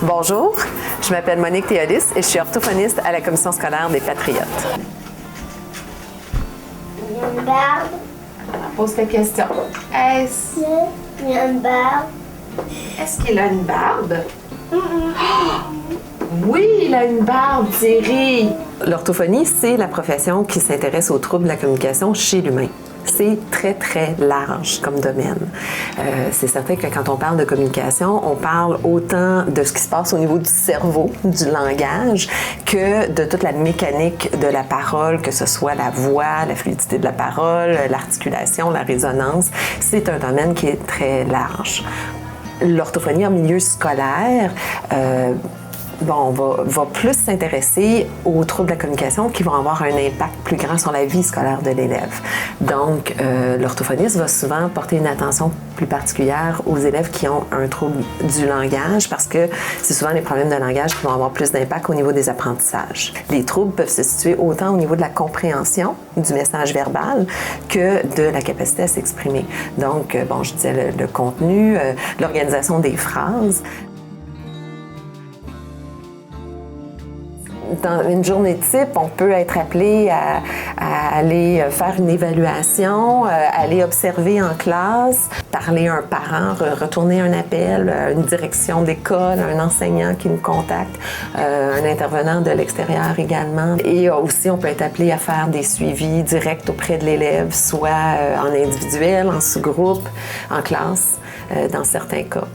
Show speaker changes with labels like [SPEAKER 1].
[SPEAKER 1] Bonjour, je m'appelle Monique Théolis et je suis orthophoniste à la Commission scolaire des Patriotes.
[SPEAKER 2] Il y a une barbe.
[SPEAKER 3] Pose ta question. Est-ce
[SPEAKER 2] Il y a une barbe.
[SPEAKER 3] qu'il a une barbe? Oui, il a une barbe, Thierry.
[SPEAKER 1] L'orthophonie, c'est la profession qui s'intéresse aux troubles de la communication chez l'humain. C'est très, très large comme domaine. C'est certain que quand on parle de communication, on parle autant de ce qui se passe au niveau du cerveau, du langage, que de toute la mécanique de la parole, que ce soit la voix, la fluidité de la parole, l'articulation, la résonance. C'est un domaine qui est très large. L'orthophonie en milieu scolaire, on va plus s'intéresser aux troubles de la communication qui vont avoir un impact plus grand sur la vie scolaire de l'élève. Donc, l'orthophoniste va souvent porter une attention plus particulière aux élèves qui ont un trouble du langage parce que c'est souvent les problèmes de langage qui vont avoir plus d'impact au niveau des apprentissages. Les troubles peuvent se situer autant au niveau de la compréhension du message verbal que de la capacité à s'exprimer. Donc, je disais le contenu, l'organisation des phrases. Dans une journée type, on peut être appelé à aller faire une évaluation, aller observer en classe, parler à un parent, retourner un appel, une direction d'école, un enseignant qui nous contacte, un intervenant de l'extérieur également. Et aussi, on peut être appelé à faire des suivis directs auprès de l'élève, soit en individuel, en sous-groupe, en classe, dans certains cas.